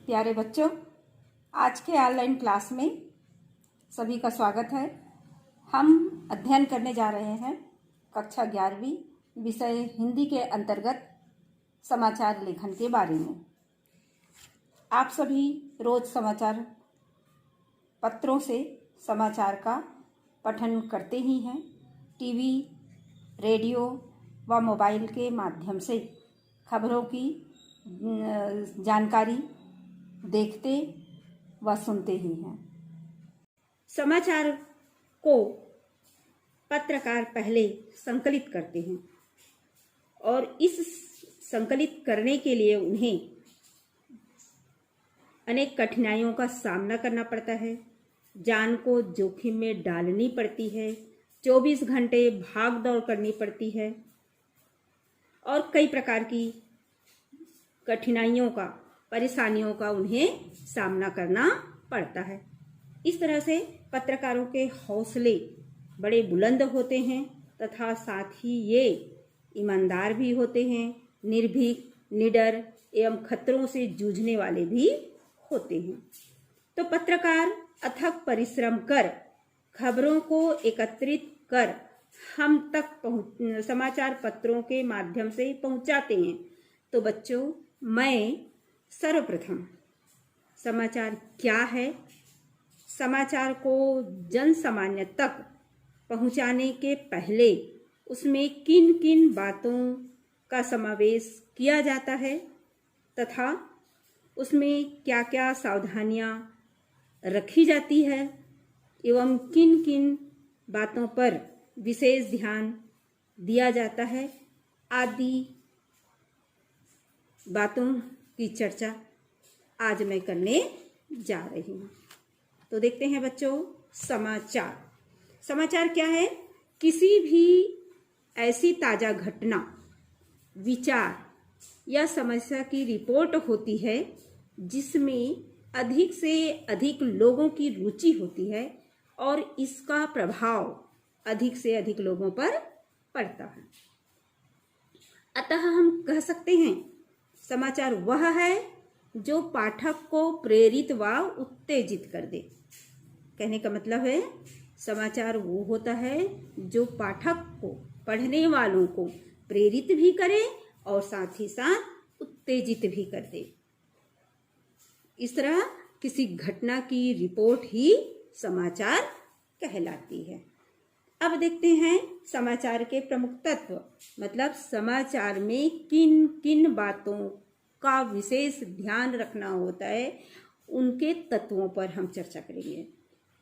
प्यारे बच्चों, आज के ऑनलाइन क्लास में सभी का स्वागत है। हम अध्ययन करने जा रहे हैं कक्षा 11वीं विषय हिंदी के अंतर्गत समाचार लेखन के बारे में। आप सभी रोज समाचार पत्रों से समाचार का पठन करते ही हैं। टीवी, रेडियो व मोबाइल के माध्यम से खबरों की जानकारी देखते व सुनते ही हैं। समाचार को पत्रकार पहले संकलित करते हैं और इस संकलित करने के लिए उन्हें अनेक कठिनाइयों का सामना करना पड़ता है। जान को जोखिम में डालनी पड़ती है, 24 घंटे भाग दौड़ करनी पड़ती है और कई प्रकार की कठिनाइयों का, परेशानियों का उन्हें सामना करना पड़ता है। इस तरह से पत्रकारों के हौसले बड़े बुलंद होते हैं तथा साथ ही ये ईमानदार भी होते हैं, निर्भीक, निडर एवं खतरों से जूझने वाले भी होते हैं। तो पत्रकार अथक परिश्रम कर खबरों को एकत्रित कर हम तक समाचार पत्रों के माध्यम से पहुंचाते हैं। तो बच्चों, मैं सर्वप्रथम समाचार क्या है, समाचार को जन सामान्य तक पहुंचाने के पहले उसमें किन किन बातों का समावेश किया जाता है तथा उसमें क्या क्या सावधानियां रखी जाती है एवं किन किन बातों पर विशेष ध्यान दिया जाता है आदि बातों की चर्चा आज मैं करने जा रही हूँ। तो देखते हैं बच्चों, समाचार क्या है? किसी भी ऐसी ताजा घटना, विचार या समस्या की रिपोर्ट होती है जिसमें अधिक से अधिक लोगों की रुचि होती है और इसका प्रभाव अधिक से अधिक लोगों पर पड़ता है। अतः हम कह सकते हैं समाचार वह है जो पाठक को प्रेरित व उत्तेजित कर दे। कहने का मतलब है समाचार वो होता है जो पाठक को, पढ़ने वालों को प्रेरित भी करे और साथ ही साथ उत्तेजित भी कर दे। इस तरह किसी घटना की रिपोर्ट ही समाचार कहलाती है। अब देखते हैं समाचार के प्रमुख तत्व, मतलब समाचार में किन किन बातों का विशेष ध्यान रखना होता है, उनके तत्वों पर हम चर्चा करेंगे।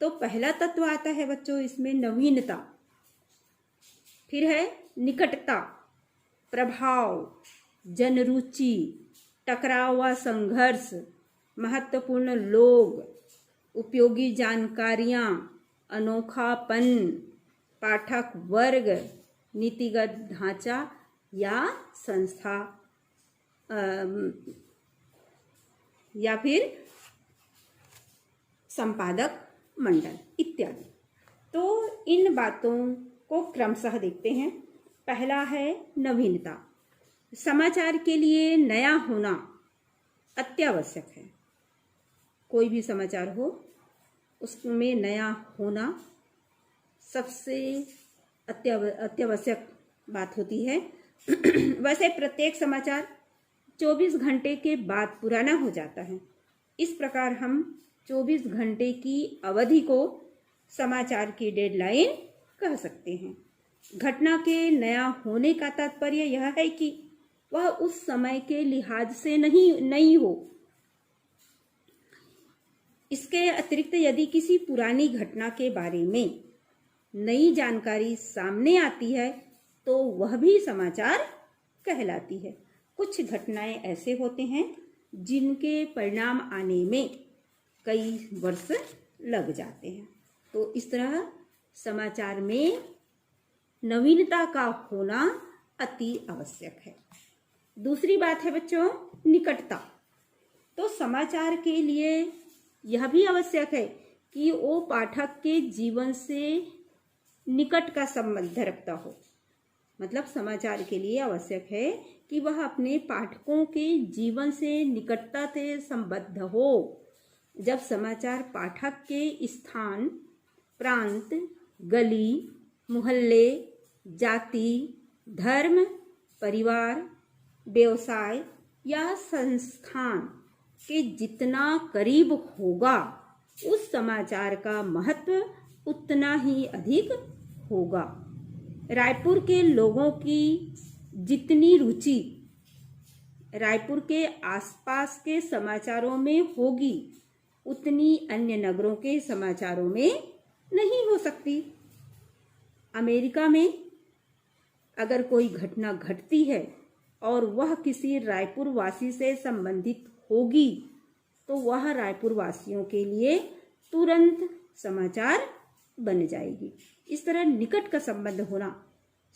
तो पहला तत्व आता है बच्चों इसमें नवीनता, फिर है निकटता, प्रभाव, जनरुचि, टकराव व संघर्ष, महत्वपूर्ण लोग, उपयोगी जानकारियां, अनोखापन, पाठक वर्ग, नीतिगत ढांचा या संस्था या फिर संपादक मंडल इत्यादि। तो इन बातों को क्रमशः देखते हैं। पहला है नवीनता। समाचार के लिए नया होना अत्यावश्यक है। कोई भी समाचार हो उसमें नया होना सबसे अत्यावश्यक बात होती है। वैसे प्रत्येक समाचार 24 घंटे के बाद पुराना हो जाता है। इस प्रकार हम 24 घंटे की अवधि को समाचार की डेडलाइन कह सकते हैं। घटना के नया होने का तात्पर्य यह है कि वह उस समय के लिहाज से नहीं हो। इसके अतिरिक्त यदि किसी पुरानी घटना के बारे में नई जानकारी सामने आती है तो वह भी समाचार कहलाती है। कुछ घटनाएं ऐसे होते हैं जिनके परिणाम आने में कई वर्ष लग जाते हैं। तो इस तरह समाचार में नवीनता का होना अति आवश्यक है। दूसरी बात है बच्चों निकटता। तो समाचार के लिए यह भी आवश्यक है कि वो पाठक के जीवन से निकट का संबंध रखता हो। मतलब समाचार के लिए आवश्यक है कि वह अपने पाठकों के जीवन से निकटता से संबद्ध हो। जब समाचार पाठक के स्थान, प्रांत, गली, मोहल्ले, जाति, धर्म, परिवार, व्यवसाय या संस्थान के जितना करीब होगा, उस समाचार का महत्व उतना ही अधिक होगा। रायपुर के लोगों की जितनी रुचि रायपुर के आसपास के समाचारों में होगी, उतनी अन्य नगरों के समाचारों में नहीं हो सकती। अमेरिका में अगर कोई घटना घटती है और वह किसी रायपुर वासी से संबंधित होगी, तो वह रायपुर वासियों के लिए तुरंत समाचार बन जाएगी। इस तरह निकट का संबंध होना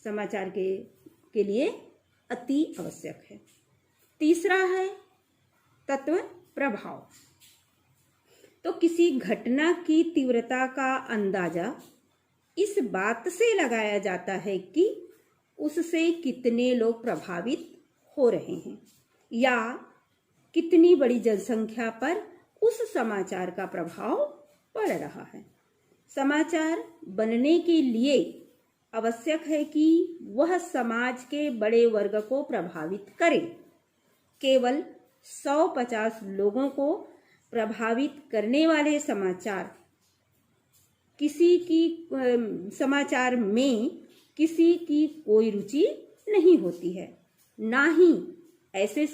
समाचार के लिए अति आवश्यक है। तीसरा है तत्व प्रभाव। तो किसी घटना की तीव्रता का अंदाजा इस बात से लगाया जाता है कि उससे कितने लोग प्रभावित हो रहे हैं या कितनी बड़ी जनसंख्या पर उस समाचार का प्रभाव पड़ रहा है। समाचार बनने के लिए आवश्यक है कि वह समाज के बड़े वर्ग को प्रभावित करे। केवल 150 लोगों को प्रभावित करने वाले समाचार में किसी की कोई रुचि नहीं होती है। ना ही ऐसे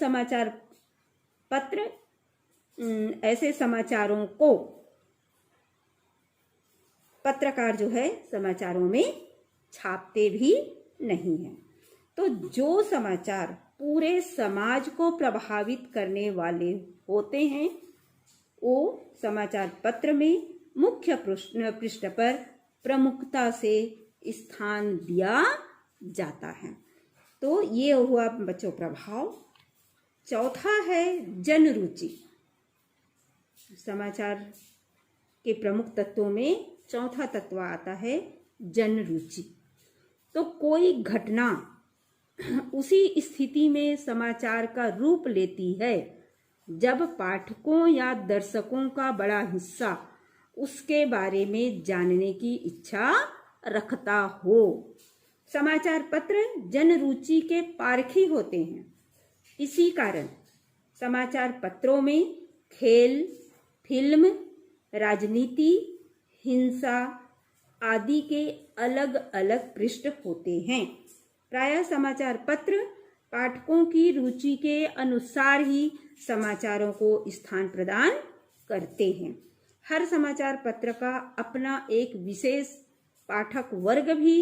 समाचारों को पत्रकार जो है समाचारों में छापते भी नहीं हैं। तो जो समाचार पूरे समाज को प्रभावित करने वाले होते हैं, वो समाचार पत्र में मुख्य पृष्ठ पर प्रमुखता से स्थान दिया जाता है। तो ये हुआ बच्चों प्रभाव। चौथा है जनरुचि। समाचार के प्रमुख तत्वों में चौथा तत्व आता है जनरुचि। तो कोई घटना उसी स्थिति में समाचार का रूप लेती है जब पाठकों या दर्शकों का बड़ा हिस्सा उसके बारे में जानने की इच्छा रखता हो। समाचार पत्र जनरुचि के पारखी होते हैं। इसी कारण समाचार पत्रों में खेल, फिल्म, राजनीति, हिंसा आदि के अलग अलग पृष्ठ होते हैं। प्रायः समाचार पत्र पाठकों की रुचि के अनुसार ही समाचारों को स्थान प्रदान करते हैं। हर समाचार पत्र का अपना एक विशेष पाठक वर्ग भी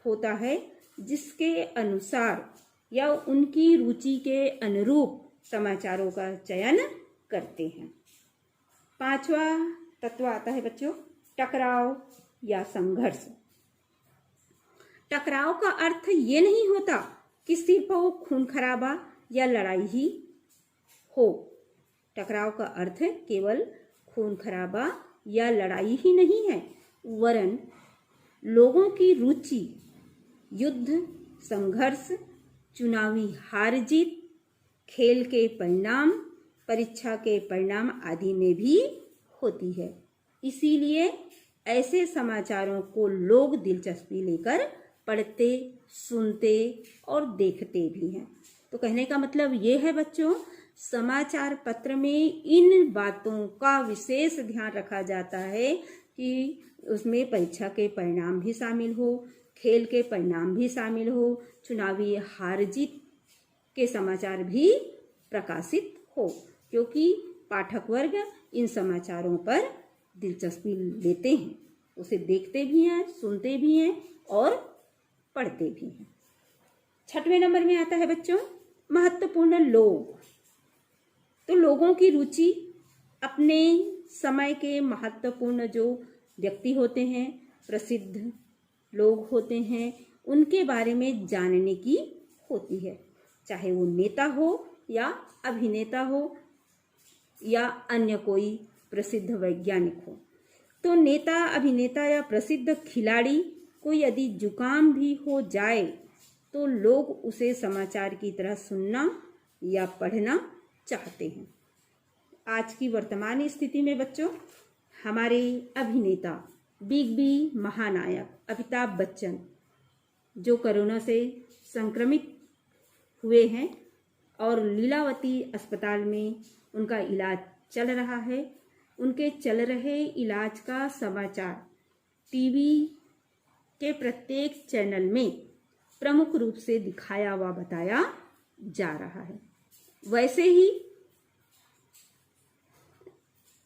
होता है, जिसके अनुसार या उनकी रुचि के अनुरूप समाचारों का चयन करते हैं। पांचवा तत्व आता है बच्चों टकराव या संघर्ष। टकराव का अर्थ ये नहीं होता कि सिर्फ वो खून खराबा या लड़ाई ही हो। टकराव का अर्थ केवल खून खराबा या लड़ाई ही नहीं है, वरन लोगों की रुचि युद्ध, संघर्ष, चुनावी हार जीत, खेल के परिणाम, परीक्षा के परिणाम आदि में भी होती है। इसीलिए ऐसे समाचारों को लोग दिलचस्पी लेकर पढ़ते, सुनते और देखते भी हैं। तो कहने का मतलब ये है बच्चों, समाचार पत्र में इन बातों का विशेष ध्यान रखा जाता है कि उसमें परीक्षा के परिणाम भी शामिल हो, खेल के परिणाम भी शामिल हो, चुनावी हार जीत के समाचार भी प्रकाशित हो, क्योंकि पाठक वर्ग इन समाचारों पर दिलचस्पी लेते हैं, उसे देखते भी हैं, सुनते भी हैं और पढ़ते भी हैं। 6वें नंबर में आता है बच्चों महत्वपूर्ण लोग। तो लोगों की रुचि अपने समय के महत्वपूर्ण जो व्यक्ति होते हैं, प्रसिद्ध लोग होते हैं, उनके बारे में जानने की होती है, चाहे वो नेता हो या अभिनेता हो या अन्य कोई प्रसिद्ध वैज्ञानिक हो। तो नेता, अभिनेता या प्रसिद्ध खिलाड़ी को यदि जुकाम भी हो जाए तो लोग उसे समाचार की तरह सुनना या पढ़ना चाहते हैं। आज की वर्तमान स्थिति में बच्चों, हमारे अभिनेता बिग बी महानायक अमिताभ बच्चन जो कोरोना से संक्रमित हुए हैं और लीलावती अस्पताल में उनका इलाज चल रहा है, उनके चल रहे इलाज का समाचार टीवी के प्रत्येक चैनल में प्रमुख रूप से दिखाया व बताया जा रहा है। वैसे ही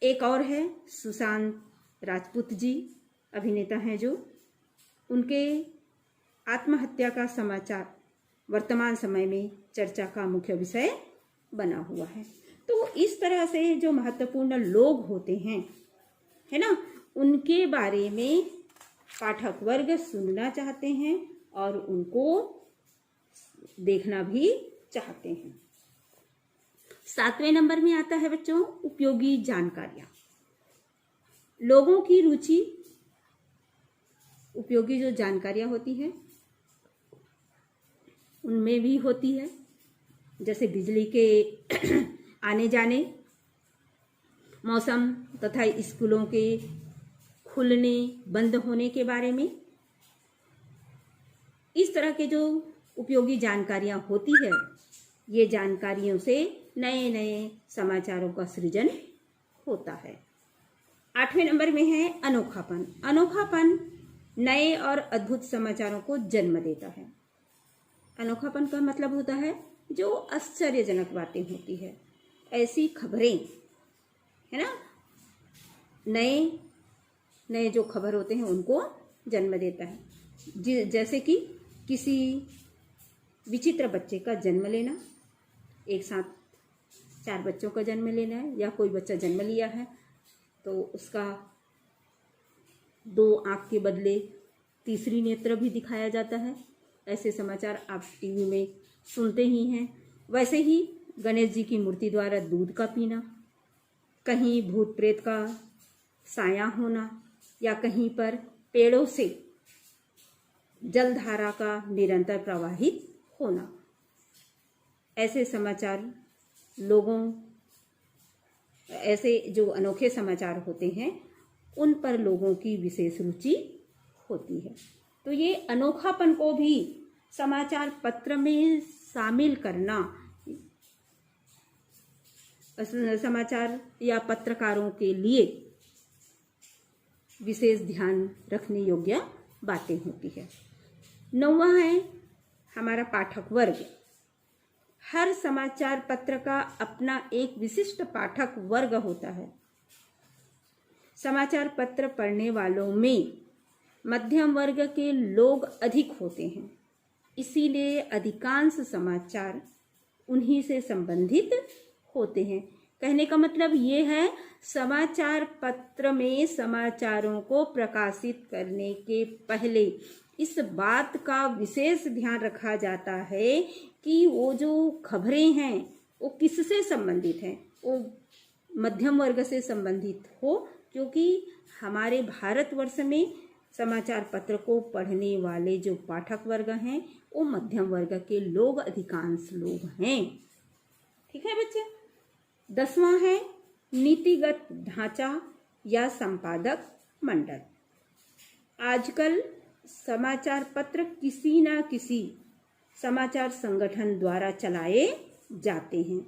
एक और है सुशांत राजपूत जी, अभिनेता हैं जो, उनके आत्महत्या का समाचार वर्तमान समय में चर्चा का मुख्य विषय बना हुआ है। तो इस तरह से जो महत्वपूर्ण लोग होते हैं, है ना, उनके बारे में पाठक वर्ग सुनना चाहते हैं और उनको देखना भी चाहते हैं। 7वें नंबर में आता है बच्चों उपयोगी जानकारियां। लोगों की रुचि उपयोगी जो जानकारियां होती है उनमें भी होती है, जैसे बिजली के आने जाने, मौसम तथा स्कूलों के खुलने बंद होने के बारे में। इस तरह के जो उपयोगी जानकारियां होती है, ये जानकारियों से नए नए समाचारों का सृजन होता है। 8वें नंबर में है अनोखापन। अनोखापन नए और अद्भुत समाचारों को जन्म देता है। अनोखापन का मतलब होता है जो आश्चर्यजनक बातें होती है, ऐसी खबरें, है ना, नए नए जो खबर होते हैं उनको जन्म देता है। जैसे कि किसी विचित्र बच्चे का जन्म लेना, एक साथ 4 बच्चों का जन्म लेना है, या कोई बच्चा जन्म लिया है तो उसका 2 आँख के बदले तीसरी नेत्र भी दिखाया जाता है। ऐसे समाचार आप टीवी में सुनते ही हैं। वैसे ही गणेश जी की मूर्ति द्वारा दूध का पीना, कहीं भूत प्रेत का साया होना, या कहीं पर पेड़ों से जलधारा का निरंतर प्रवाहित होना, ऐसे समाचार लोगों, ऐसे जो अनोखे समाचार होते हैं उन पर लोगों की विशेष रुचि होती है। तो ये अनोखापन को भी समाचार पत्र में शामिल करना समाचार या पत्रकारों के लिए विशेष ध्यान रखने योग्य बातें होती है। 9वां है हमारा पाठक वर्ग। हर समाचार पत्र का अपना एक विशिष्ट पाठक वर्ग होता है। समाचार पत्र पढ़ने वालों में मध्यम वर्ग के लोग अधिक होते हैं, इसीलिए अधिकांश समाचार उन्हीं से संबंधित होते हैं। कहने का मतलब ये है, समाचार पत्र में समाचारों को प्रकाशित करने के पहले इस बात का विशेष ध्यान रखा जाता है कि वो जो खबरें हैं वो किससे संबंधित हैं, वो मध्यम वर्ग से संबंधित हो, क्योंकि हमारे भारतवर्ष में समाचार पत्र को पढ़ने वाले जो पाठक वर्ग हैं वो मध्यम वर्ग के लोग अधिकांश लोग हैं। ठीक है बच्चे। 10वां है नीतिगत ढांचा या संपादक मंडल। आजकल समाचार पत्र किसी न किसी समाचार संगठन द्वारा चलाए जाते हैं।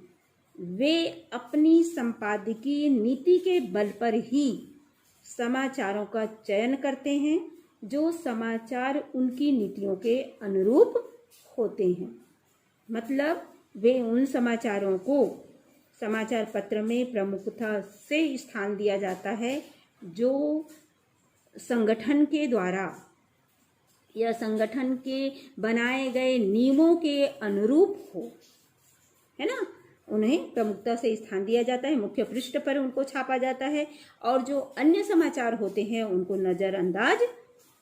वे अपनी संपादकीय नीति के बल पर ही समाचारों का चयन करते हैं जो समाचार उनकी नीतियों के अनुरूप होते हैं। मतलब वे उन समाचारों को समाचार पत्र में प्रमुखता से स्थान दिया जाता है जो संगठन के द्वारा या संगठन के बनाए गए नियमों के अनुरूप हो, है ना, उन्हें प्रमुखता से स्थान दिया जाता है। मुख्य पृष्ठ पर उनको छापा जाता है और जो अन्य समाचार होते हैं उनको नज़रअंदाज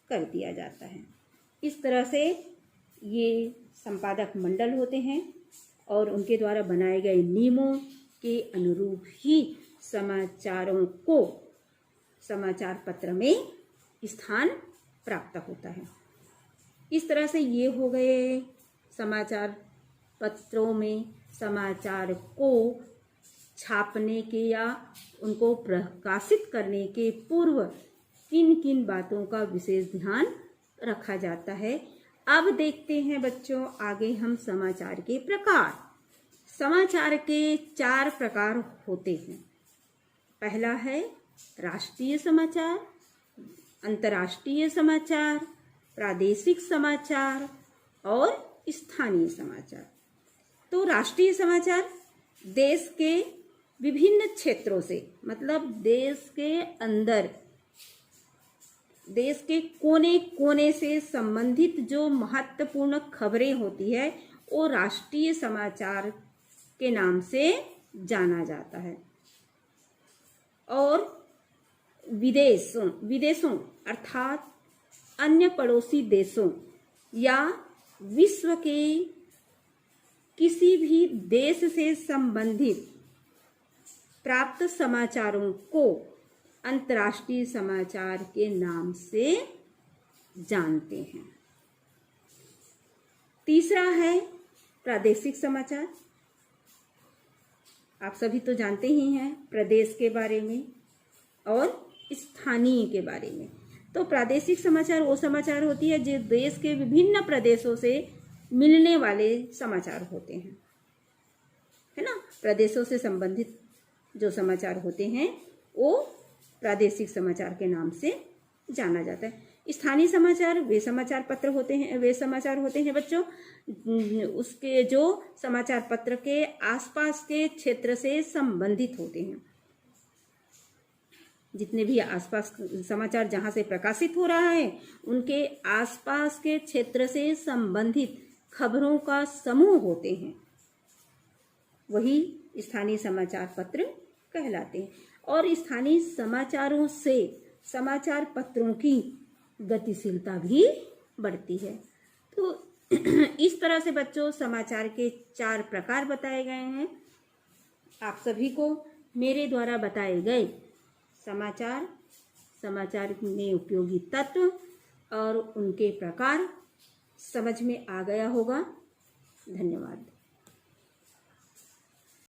कर दिया जाता है। इस तरह से ये संपादक मंडल होते हैं और उनके द्वारा बनाए गए नियमों के अनुरूप ही समाचारों को समाचार पत्र में स्थान प्राप्त होता है। इस तरह से ये हो गए समाचार पत्रों में समाचार को छापने के या उनको प्रकाशित करने के पूर्व किन किन बातों का विशेष ध्यान रखा जाता है। अब देखते हैं बच्चों आगे हम समाचार के प्रकार। समाचार के 4 प्रकार होते हैं। पहला है राष्ट्रीय समाचार, अंतर्राष्ट्रीय समाचार, प्रादेशिक समाचार और स्थानीय समाचार। तो राष्ट्रीय समाचार देश के विभिन्न क्षेत्रों से, मतलब देश के अंदर, देश के कोने कोने से संबंधित जो महत्वपूर्ण खबरें होती है वो राष्ट्रीय समाचार के नाम से जाना जाता है। और विदेशों अर्थात अन्य पड़ोसी देशों या विश्व के किसी भी देश से संबंधित प्राप्त समाचारों को अंतर्राष्ट्रीय समाचार के नाम से जानते हैं। तीसरा है प्रादेशिक समाचार। आप सभी तो जानते ही हैं प्रदेश के बारे में और स्थानीय के बारे में। तो प्रादेशिक समाचार वो समाचार होती है जो देश के विभिन्न प्रदेशों से मिलने वाले समाचार होते हैं, है ना। प्रदेशों से संबंधित जो समाचार होते हैं वो प्रादेशिक समाचार के नाम से जाना जाता है। स्थानीय समाचार वे समाचार होते हैं बच्चों उसके जो समाचार पत्र के आसपास के क्षेत्र से संबंधित होते हैं। जितने भी आसपास समाचार जहां से प्रकाशित हो रहा है उनके आसपास के क्षेत्र से संबंधित खबरों का समूह होते हैं, वही स्थानीय समाचार पत्र कहलाते हैं। और स्थानीय समाचारों से समाचार पत्रों की गतिशीलता भी बढ़ती है। तो इस तरह से बच्चों समाचार के 4 प्रकार बताए गए हैं। आप सभी को मेरे द्वारा बताए गए समाचार में उपयोगी तत्व और उनके प्रकार समझ में आ गया होगा। धन्यवाद।